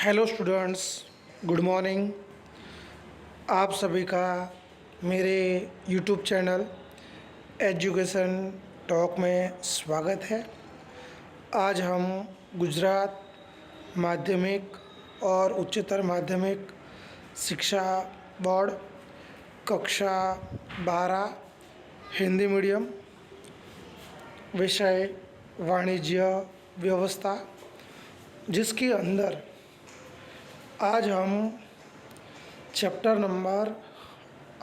Hello students, good morning. आप सभी का मेरे यूट्यूब चैनल एजुकेशन टॉक में स्वागत है। आज हम गुजरात माध्यमिक और उच्चतर माध्यमिक शिक्षा बोर्ड कक्षा 12 हिंदी मीडियम विषय वाणिज्य व्यवस्था, जिसके अंदर आज हम चैप्टर नंबर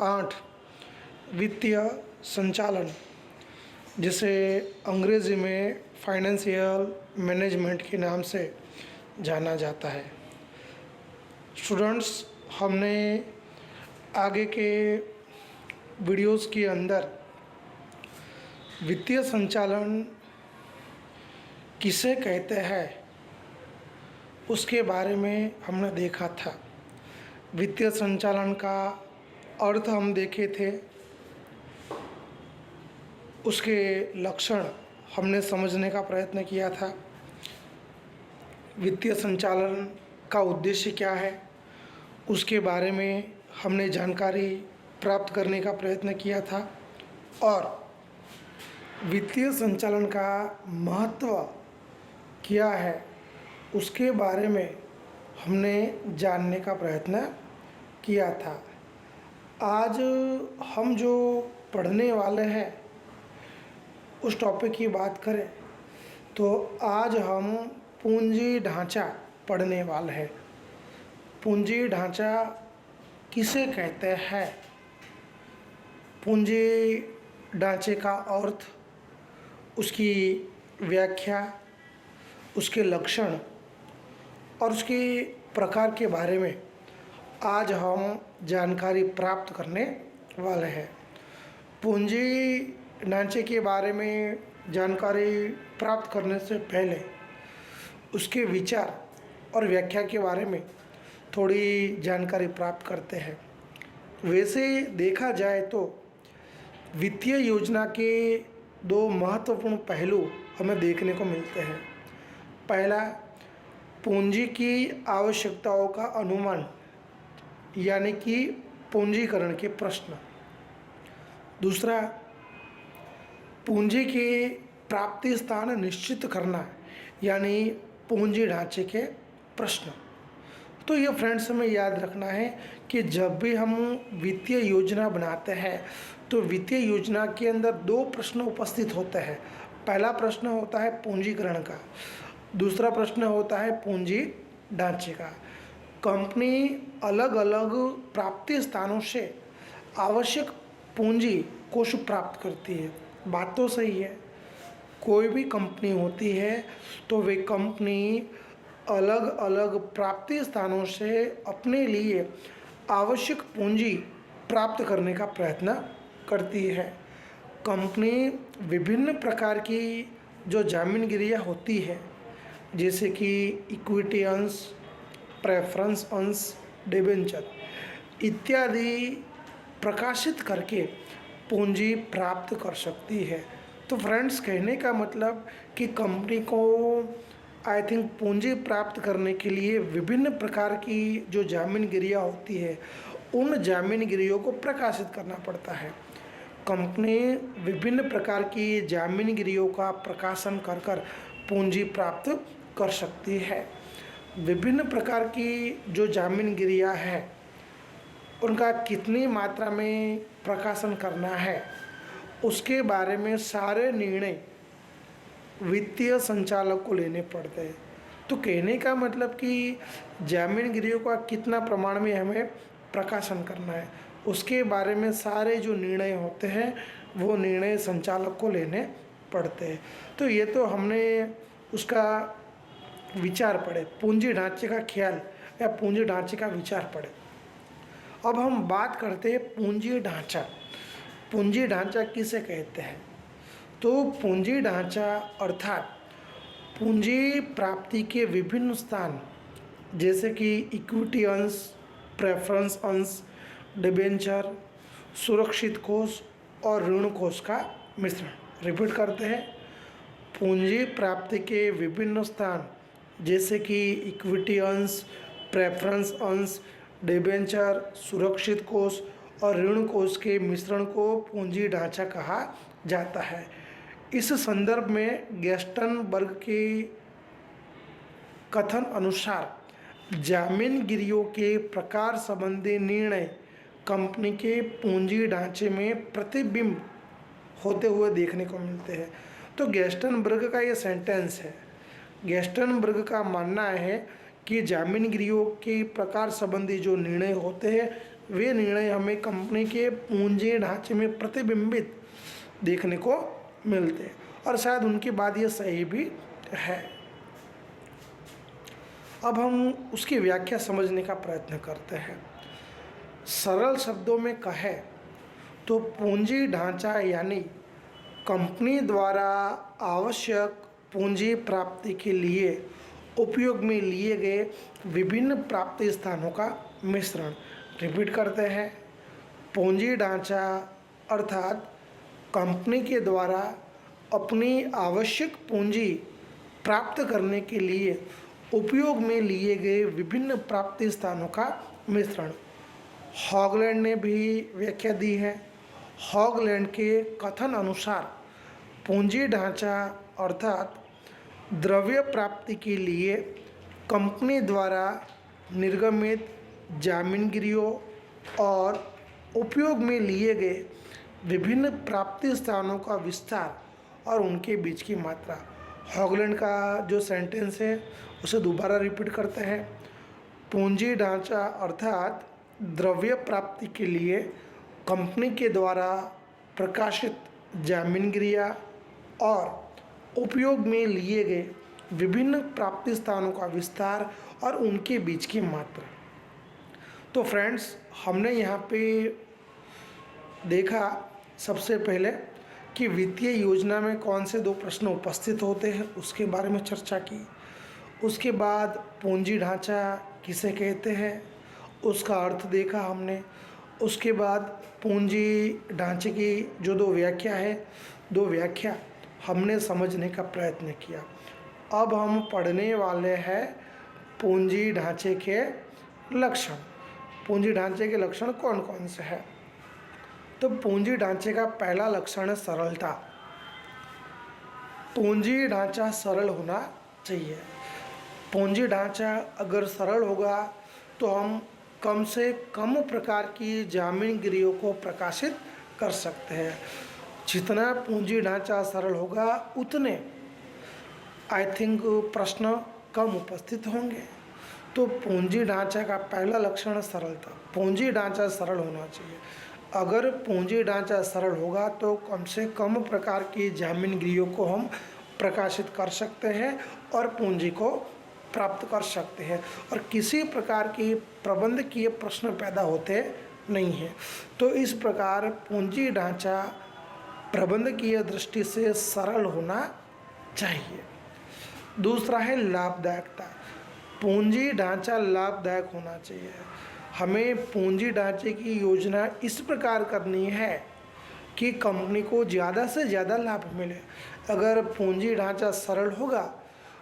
8 वित्तीय संचालन, जिसे अंग्रेज़ी में फाइनेंशियल मैनेजमेंट के नाम से जाना जाता है। स्टूडेंट्स, हमने आगे के वीडियोस के अंदर वित्तीय संचालन किसे कहते हैं उसके बारे में हमने देखा था। वित्तीय संचालन का अर्थ हम देखे थे, उसके लक्षण हमने समझने का प्रयत्न किया था। वित्तीय संचालन का उद्देश्य क्या है उसके बारे में हमने जानकारी प्राप्त करने का प्रयत्न किया था, और वित्तीय संचालन का महत्व क्या है उसके बारे में हमने जानने का प्रयत्न किया था। आज हम जो पढ़ने वाले हैं उस टॉपिक की बात करें तो आज हम पूंजी ढांचा पढ़ने वाले हैं। पूंजी ढांचा किसे कहते हैं, पूंजी ढांचे का अर्थ, उसकी व्याख्या, उसके लक्षण और उसके प्रकार के बारे में आज हम जानकारी प्राप्त करने वाले हैं। पूंजी ढांचे के बारे में जानकारी प्राप्त करने से पहले उसके विचार और व्याख्या के बारे में थोड़ी जानकारी प्राप्त करते हैं। वैसे देखा जाए तो वित्तीय योजना के दो महत्वपूर्ण पहलू हमें देखने को मिलते हैं। पहला, पूंजी की आवश्यकताओं का अनुमान, यानी कि पूंजीकरण के प्रश्न। दूसरा, पूंजी के प्राप्ति स्थान निश्चित करना, यानी पूंजी ढांचे के प्रश्न। तो ये फ्रेंड्स हमें याद रखना है कि जब भी हम वित्तीय योजना बनाते हैं तो वित्तीय योजना के अंदर दो प्रश्न उपस्थित होते हैं। पहला प्रश्न होता है पूंजीकरण का, दूसरा प्रश्न होता है पूंजी ढांचे का। कंपनी अलग अलग प्राप्ति स्थानों से आवश्यक पूंजी कोष प्राप्त करती है। बात तो सही है, कोई भी कंपनी होती है तो वे कंपनी अलग अलग प्राप्ति स्थानों से अपने लिए आवश्यक पूंजी प्राप्त करने का प्रयत्न करती है। कंपनी विभिन्न प्रकार की जो जामीनगिरियाँ होती है, जैसे कि इक्विटी अंश, प्रेफरेंस अंश, डिबेंचर इत्यादि प्रकाशित करके पूंजी प्राप्त कर सकती है। तो फ्रेंड्स, कहने का मतलब कि कंपनी को आई थिंक पूंजी प्राप्त करने के लिए विभिन्न प्रकार की जो जामीनगिरियाँ होती है उन जामीनगिरियों को प्रकाशित करना पड़ता है। कंपनी विभिन्न प्रकार की जामीनगिरियों का प्रकाशन कर कर पूंजी प्राप्त कर सकती है। विभिन्न प्रकार की जो जामीनगिरियाँ हैं उनका कितनी मात्रा में प्रकाशन करना है उसके बारे में सारे निर्णय वित्तीय संचालक को लेने पड़ते हैं। तो कहने का मतलब कि जामीनगिरियों का कितना प्रमाण में हमें प्रकाशन करना है उसके बारे में सारे जो निर्णय होते हैं वो निर्णय संचालक को लेने पड़ते हैं। तो ये तो हमने उसका विचार पढ़े, पूंजी ढांचे का ख्याल या पूंजी ढांचे का विचार पढ़े। अब हम बात करते हैं पूंजी ढांचा। पूंजी ढांचा किसे कहते हैं? तो पूंजी ढांचा अर्थात पूंजी प्राप्ति के विभिन्न स्थान, जैसे कि इक्विटी अंश, प्रेफरेंस अंश, डिबेंचर, सुरक्षित कोष और ऋण कोष का मिश्रण। रिपीट करते हैं, पूंजी प्राप्ति के विभिन्न स्थान जैसे कि इक्विटी अंश, प्रेफरेंस अंश, डिबेंचर, सुरक्षित कोष और ऋण कोष के मिश्रण को पूंजी ढांचा कहा जाता है। इस संदर्भ में गैस्टनबर्ग के कथन अनुसार जामीनगिरियों के प्रकार संबंधी निर्णय कंपनी के पूंजी ढांचे में प्रतिबिंब होते हुए देखने को मिलते हैं। तो गैस्टनबर्ग का ये सेंटेंस है। गैस्टनबर्ग का मानना है कि जामीनगिरियों के प्रकार संबंधी जो निर्णय होते हैं वे निर्णय हमें कंपनी के पूंजी ढांचे में प्रतिबिंबित देखने को मिलते हैं और शायद उनकी बात ये सही भी है। अब हम उसकी व्याख्या समझने का प्रयत्न करते हैं। सरल शब्दों में कहें तो पूंजी ढांचा यानी कंपनी द्वारा आवश्यक पूंजी प्राप्ति के लिए उपयोग में लिए गए विभिन्न प्राप्ति स्थानों का मिश्रण। रिपीट करते हैं, पूंजी ढांचा अर्थात कंपनी के द्वारा अपनी आवश्यक पूंजी प्राप्त करने के लिए उपयोग में लिए गए विभिन्न प्राप्ति स्थानों का मिश्रण। हॉगलैंड ने भी व्याख्या दी है। हॉगलैंड के कथन अनुसार पूंजी ढांचा अर्थात द्रव्य प्राप्ति के लिए कंपनी द्वारा निर्गमित जामीनगिरियों और उपयोग में लिए गए विभिन्न प्राप्ति स्थानों का विस्तार और उनके बीच की मात्रा। हॉगलैंड का जो सेंटेंस है उसे दोबारा रिपीट करते हैं। पूंजी ढांचा अर्थात द्रव्य प्राप्ति के लिए कंपनी के द्वारा प्रकाशित जामीनगिरियाँ और उपयोग में लिए गए विभिन्न प्राप्ति स्थानों का विस्तार और उनके बीच की मात्रा। तो फ्रेंड्स, हमने यहाँ पे देखा सबसे पहले कि वित्तीय योजना में कौन से दो प्रश्न उपस्थित होते हैं उसके बारे में चर्चा की। उसके बाद पूंजी ढांचा किसे कहते हैं उसका अर्थ देखा हमने। उसके बाद पूंजी ढांचे की जो दो व्याख्या हमने समझने का प्रयत्न किया। अब हम पढ़ने वाले हैं पूंजी ढांचे के लक्षण। पूंजी ढांचे के लक्षण कौन कौन से हैं? तो पूंजी ढांचे का पहला लक्षण है सरलता। पूंजी ढांचा सरल होना चाहिए। पूंजी ढांचा अगर सरल होगा तो हम कम से कम प्रकार की जामीनगिरियों को प्रकाशित कर सकते हैं। जितना पूंजी ढांचा सरल होगा उतने आई थिंक प्रश्न कम उपस्थित होंगे। तो पूंजी ढांचा का पहला लक्षण है सरलता। पूंजी ढांचा सरल होना चाहिए। अगर पूंजी ढांचा सरल होगा तो कम से कम प्रकार की जामीनगिरियों को हम प्रकाशित कर सकते हैं और पूंजी को प्राप्त कर सकते हैं और किसी प्रकार की प्रबंधकीय प्रश्न पैदा होते नहीं हैं। तो इस प्रकार पूंजी ढांचा प्रबंधकीय दृष्टि से सरल होना चाहिए। दूसरा है लाभदायकता। पूंजी ढांचा लाभदायक होना चाहिए। हमें पूंजी ढांचे की योजना इस प्रकार करनी है कि कंपनी को ज़्यादा से ज़्यादा लाभ मिले। अगर पूंजी ढांचा सरल होगा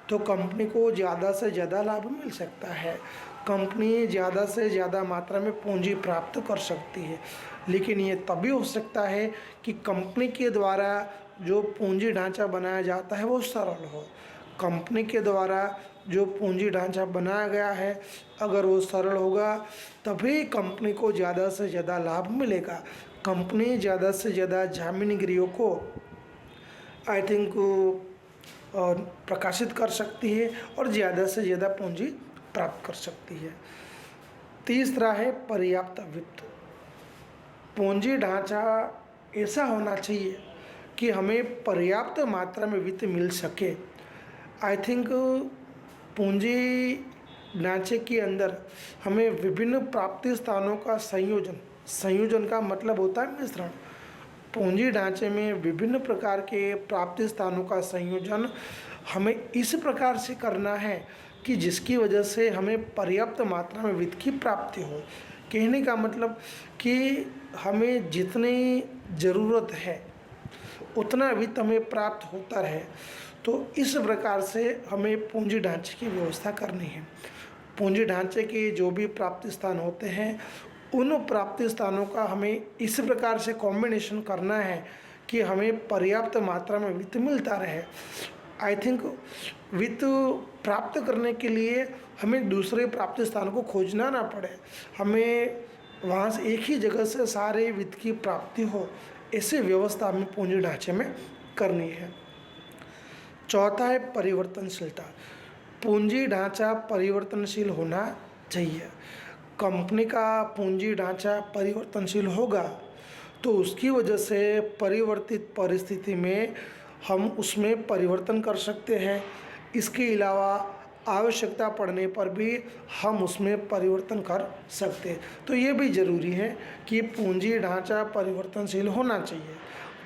तो कंपनी को ज़्यादा से ज़्यादा लाभ मिल सकता है। कंपनी ज़्यादा से ज़्यादा मात्रा में पूंजी प्राप्त कर सकती है। लेकिन ये तभी हो सकता है कि कंपनी के द्वारा जो पूंजी ढांचा बनाया जाता है वो सरल हो। कंपनी के द्वारा जो पूंजी ढांचा बनाया गया है अगर वो सरल होगा तभी कंपनी को ज़्यादा से ज़्यादा लाभ मिलेगा। कंपनी ज़्यादा से ज़्यादा जामीनगिरियों को आई थिंक प्रकाशित कर सकती है और ज़्यादा से ज़्यादा पूंजी प्राप्त कर सकती है। तीसरा है पर्याप्त वित्त। पूंजी ढांचा ऐसा होना चाहिए कि हमें पर्याप्त मात्रा में वित्त मिल सके। आई थिंक पूंजी ढांचे के अंदर हमें विभिन्न प्राप्ति स्थानों का संयोजन का मतलब होता है मिश्रण। पूंजी ढांचे में विभिन्न प्रकार के प्राप्ति स्थानों का संयोजन हमें इस प्रकार से करना है कि जिसकी वजह से हमें पर्याप्त मात्रा में वित्त की प्राप्ति हो। कहने का मतलब कि हमें जितनी ज़रूरत है उतना वित्त हमें प्राप्त होता रहे। तो इस प्रकार से हमें पूंजी ढांचे की व्यवस्था करनी है। पूंजी ढांचे के जो भी प्राप्ति स्थान होते हैं, उन प्राप्ति स्थानों का हमें इस प्रकार से कॉम्बिनेशन करना है कि हमें पर्याप्त मात्रा में वित्त मिलता रहे। आई थिंक वित्त प्राप्त करने के लिए हमें दूसरे प्राप्ति स्थान को खोजना ना पड़े, हमें वहाँ से एक ही जगह से सारे वित्त की प्राप्ति हो, ऐसी व्यवस्था हमें पूंजी ढांचे में करनी है। चौथा है परिवर्तनशीलता। पूंजी ढांचा परिवर्तनशील होना चाहिए। कंपनी का पूंजी ढांचा परिवर्तनशील होगा तो उसकी वजह से परिवर्तित परिस्थिति में हम उसमें परिवर्तन कर सकते हैं। इसके अलावा आवश्यकता पड़ने पर भी हम उसमें परिवर्तन कर सकते हैं। तो ये भी ज़रूरी है कि पूंजी ढांचा परिवर्तनशील होना चाहिए,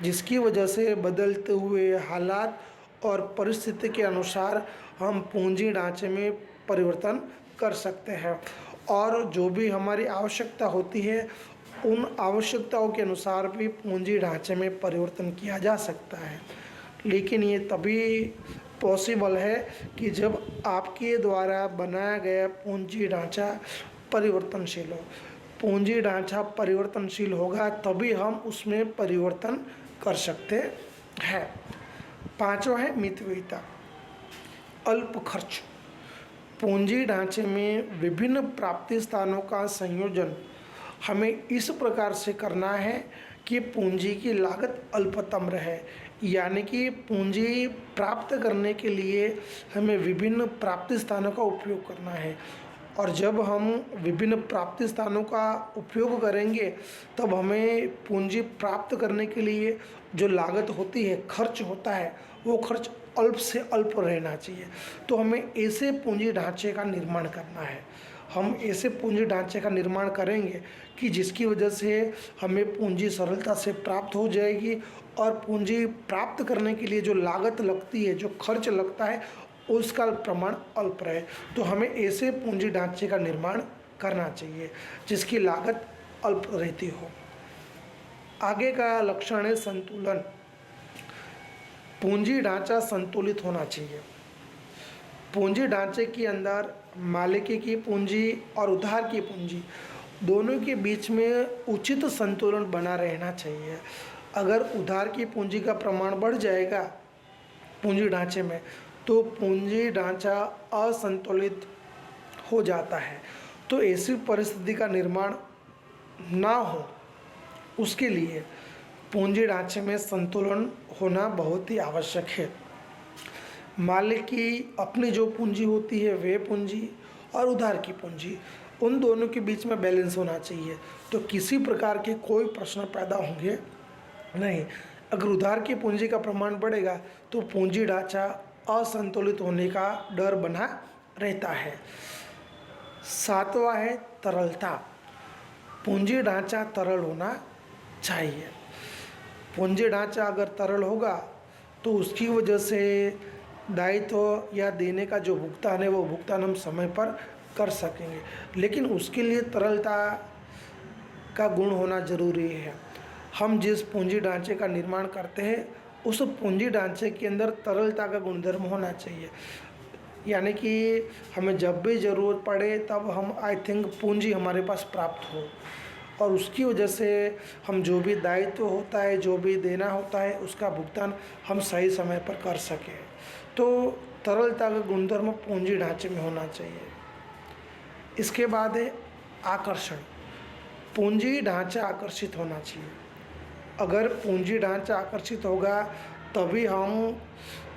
जिसकी वजह से बदलते हुए हालात और परिस्थिति के अनुसार हम पूंजी ढांचे में परिवर्तन कर सकते हैं और जो भी हमारी आवश्यकता होती है उन आवश्यकताओं के अनुसार भी पूंजी ढांचे में परिवर्तन किया जा सकता है। लेकिन ये तभी पॉसिबल है कि जब आपके द्वारा बनाया गया पूंजी ढांचा परिवर्तनशील हो। पूंजी ढांचा परिवर्तनशील होगा तभी हम उसमें परिवर्तन कर सकते हैं। पांचवा है मितव्ययिता, अल्प खर्च। पूंजी ढांचे में विभिन्न प्राप्ति स्थानों का संयोजन हमें इस प्रकार से करना है कि पूंजी की लागत अल्पतम रहे, यानी कि पूंजी प्राप्त करने के लिए हमें विभिन्न प्राप्ति स्थानों का उपयोग करना है। और जब हम विभिन्न प्राप्ति स्थानों का उपयोग करेंगे तब हमें पूंजी प्राप्त करने के लिए जो लागत होती है, खर्च होता है, वो खर्च अल्प से अल्प रहना चाहिए। तो हमें ऐसे पूंजी ढांचे का निर्माण करना है। हम ऐसे पूंजी ढांचे का निर्माण करेंगे कि जिसकी वजह से हमें पूंजी सरलता से प्राप्त हो जाएगी और पूंजी प्राप्त करने के लिए जो लागत लगती है, जो खर्च लगता है, उसका प्रमाण अल्प रहे। तो हमें ऐसे पूंजी ढांचे का निर्माण करना चाहिए जिसकी लागत अल्प रहती हो। आगे का लक्षण है संतुलन। पूंजी ढांचा संतुलित होना चाहिए। पूंजी ढांचे के अंदर मालिकी की पूंजी और उधार की पूंजी दोनों के बीच में उचित संतुलन बना रहना चाहिए। अगर उधार की पूंजी का प्रमाण बढ़ जाएगा पूंजी ढांचे में तो पूंजी ढांचा असंतुलित हो जाता है। तो ऐसी परिस्थिति का निर्माण ना हो उसके लिए पूंजी ढांचे में संतुलन होना बहुत ही आवश्यक है। मालिक की अपनी जो पूंजी होती है वे पूंजी और उधार की पूंजी, उन दोनों के बीच में बैलेंस होना चाहिए। तो किसी प्रकार के कोई प्रश्न पैदा होंगे नहीं। अगर उधार की पूंजी का प्रमाण बढ़ेगा तो पूंजी ढांचा असंतुलित होने का डर बना रहता है। सातवां है तरलता। पूंजी ढांचा तरल होना चाहिए। पूंजी ढांचा अगर तरल होगा तो उसकी वजह से दायित्व या देने का जो भुगतान है वो भुगतान हम समय पर कर सकेंगे। लेकिन उसके लिए तरलता का गुण होना ज़रूरी है। हम जिस पूंजी ढांचे का निर्माण करते हैं उस पूंजी ढांचे के अंदर तरलता का गुणधर्म होना चाहिए, यानी कि हमें जब भी ज़रूरत पड़े तब हम आई थिंक पूंजी हमारे पास प्राप्त हो और उसकी वजह से हम जो भी दायित्व होता है, जो भी देना होता है, उसका भुगतान हम सही समय पर कर सकें। तो तरलता का गुणधर्म पूंजी ढांचे में होना चाहिए। इसके बाद है आकर्षण। पूंजी ढांचा आकर्षित होना चाहिए। अगर पूंजी ढांचा आकर्षित होगा तभी हम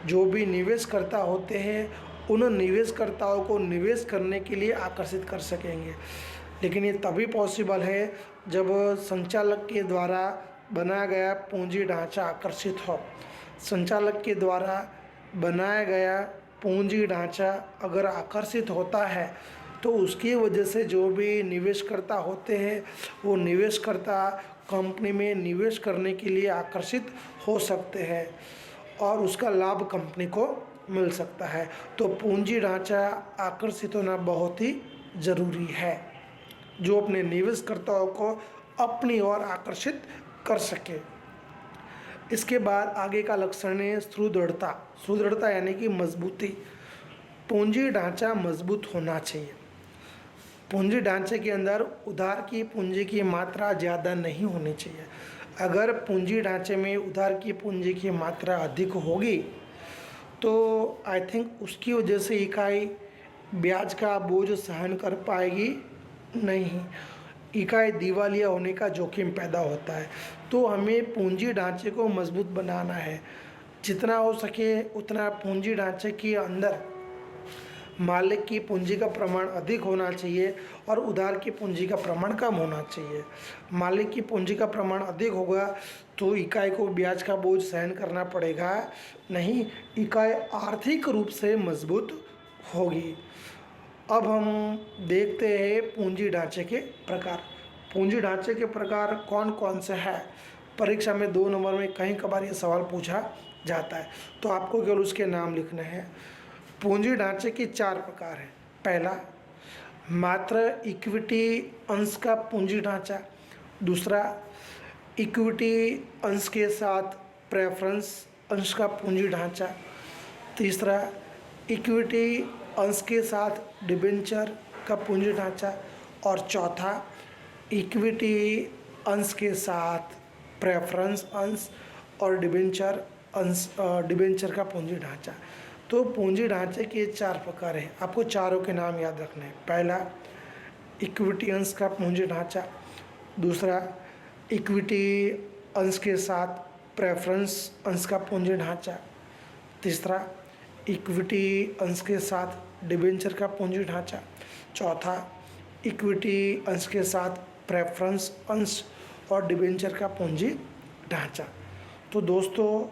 जो भी निवेशकर्ता होते हैं उन निवेशकर्ताओं को निवेश करने के लिए आकर्षित कर सकेंगे। लेकिन ये तभी पॉसिबल है जब संचालक के द्वारा बनाया गया पूंजी ढांचा आकर्षित हो। संचालक के द्वारा बनाया गया पूंजी ढांचा अगर आकर्षित होता है तो उसकी वजह से जो भी निवेशकर्ता होते हैं वो निवेशकर्ता कंपनी में निवेश करने के लिए आकर्षित हो सकते हैं और उसका लाभ कंपनी को मिल सकता है। तो पूंजी ढांचा आकर्षित होना बहुत ही ज़रूरी है जो अपने निवेशकर्ताओं को अपनी ओर आकर्षित कर सके। इसके बाद आगे का लक्षण है सुदृढ़ता। सुदृढ़ता यानी कि मजबूती। पूंजी ढांचा मजबूत होना चाहिए। पूंजी ढांचे के अंदर उधार की पूंजी की मात्रा ज़्यादा नहीं होनी चाहिए। अगर पूंजी ढांचे में उधार की पूंजी की मात्रा अधिक होगी तो आई थिंक उसकी वजह से इकाई ब्याज का बोझ सहन कर पाएगी नहीं, इकाई दिवालिया होने का जोखिम पैदा होता है। तो हमें पूंजी ढांचे को मजबूत बनाना है, जितना हो सके उतना पूंजी ढांचे के अंदर मालिक की पूंजी का प्रमाण अधिक होना चाहिए और उधार की पूंजी का प्रमाण कम होना चाहिए। मालिक की पूंजी का प्रमाण अधिक होगा तो इकाई को ब्याज का बोझ सहन करना पड़ेगा नहीं, इकाई आर्थिक रूप से मजबूत होगी। अब हम देखते हैं पूंजी ढांचे के प्रकार। पूंजी ढांचे के प्रकार कौन कौन से हैं? परीक्षा में 2 नंबर में कहीं कभार ये सवाल पूछा जाता है, तो आपको केवल उसके नाम लिखने हैं। पूंजी ढांचे के 4 प्रकार हैं। पहला, मात्र इक्विटी अंश का पूंजी ढांचा। दूसरा, इक्विटी अंश के साथ प्रेफरेंस अंश का पूंजी ढांचा। तीसरा, इक्विटी अंश के साथ डिबेंचर का पूंजी ढांचा। और चौथा, इक्विटी अंश के साथ प्रेफरेंस अंश और डिबेंचर का पूंजी ढांचा। तो पूंजी ढांचे के 4 प्रकार हैं, आपको चारों के नाम याद रखने हैं। पहला, इक्विटी अंश का पूंजी ढांचा। दूसरा, इक्विटी अंश के साथ प्रेफरेंस अंश का पूंजी ढांचा। तीसरा, इक्विटी अंश के साथ डिबेंचर का पूंजी ढांचा। चौथा, इक्विटी अंश के साथ प्रेफरेंस अंश और डिबेंचर का पूंजी ढांचा। तो दोस्तों,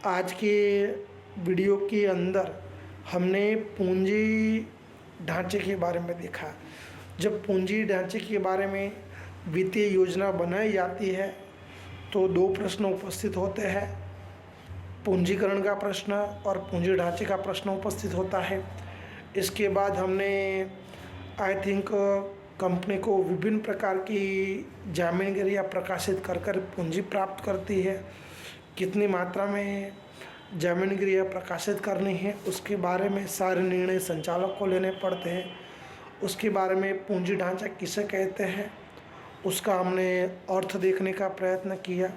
आज के वीडियो के अंदर हमने पूंजी ढांचे के बारे में देखा। जब पूंजी ढांचे के बारे में वित्तीय योजना बनाई जाती है तो 2 प्रश्न उपस्थित होते हैं, पूंजीकरण का प्रश्न और पूंजी ढांचे का प्रश्न उपस्थित होता है। इसके बाद हमने आई थिंक कंपनी को विभिन्न प्रकार की जामीनगिरियाँ प्रकाशित कर पूंजी प्राप्त करती है, कितनी मात्रा में जामीनगिरियाँ प्रकाशित करनी है उसके बारे में सारे निर्णय संचालक को लेने पड़ते हैं। उसके बारे में पूंजी ढांचा किसे कहते हैं उसका हमने अर्थ देखने का प्रयत्न किया।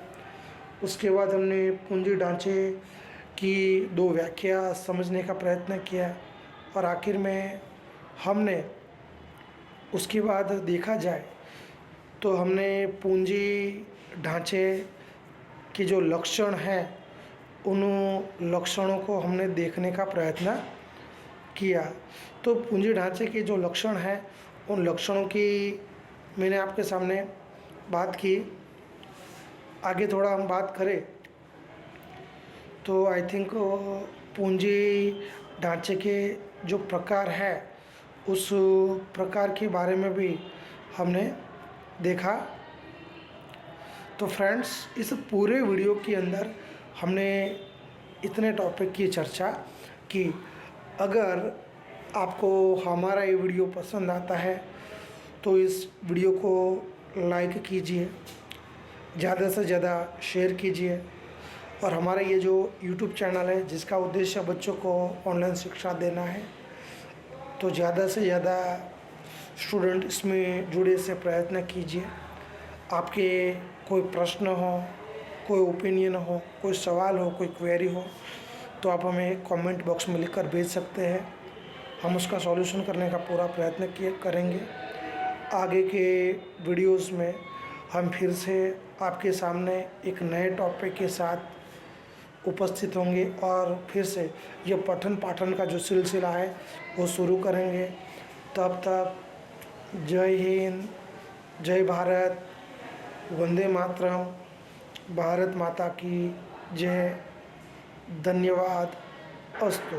उसके बाद हमने पूंजी ढांचे की 2 व्याख्या समझने का प्रयत्न किया और आखिर में हमने उसके बाद देखा जाए तो हमने पूंजी ढांचे के जो लक्षण हैं उन लक्षणों को हमने देखने का प्रयत्न किया। तो पूंजी ढांचे के जो लक्षण हैं उन लक्षणों की मैंने आपके सामने बात की। आगे थोड़ा हम बात करें तो आई थिंक पूंजी ढांचे के जो प्रकार है उस प्रकार के बारे में भी हमने देखा। तो फ्रेंड्स, इस पूरे वीडियो के अंदर हमने इतने टॉपिक की चर्चा की। अगर आपको हमारा ये वीडियो पसंद आता है तो इस वीडियो को लाइक कीजिए, ज़्यादा से ज़्यादा शेयर कीजिए और हमारा ये जो यूट्यूब चैनल है जिसका उद्देश्य बच्चों को ऑनलाइन शिक्षा देना है, तो ज़्यादा से ज़्यादा स्टूडेंट इसमें जुड़े से प्रयत्न कीजिए। आपके कोई प्रश्न हो, कोई ओपिनियन हो, कोई सवाल हो, कोई क्वेरी हो तो आप हमें कमेंट बॉक्स में लिखकर भेज सकते हैं, हम उसका सॉल्यूशन करने का पूरा प्रयत्न करेंगे। आगे के वीडियोस में हम फिर से आपके सामने एक नए टॉपिक के साथ उपस्थित होंगे और फिर से ये पठन पाठन का जो सिलसिला है वो शुरू करेंगे। तब तक जय हिंद, जय भारत, वंदे मातरम, भारत माता की जय, धन्यवाद, अस्तु।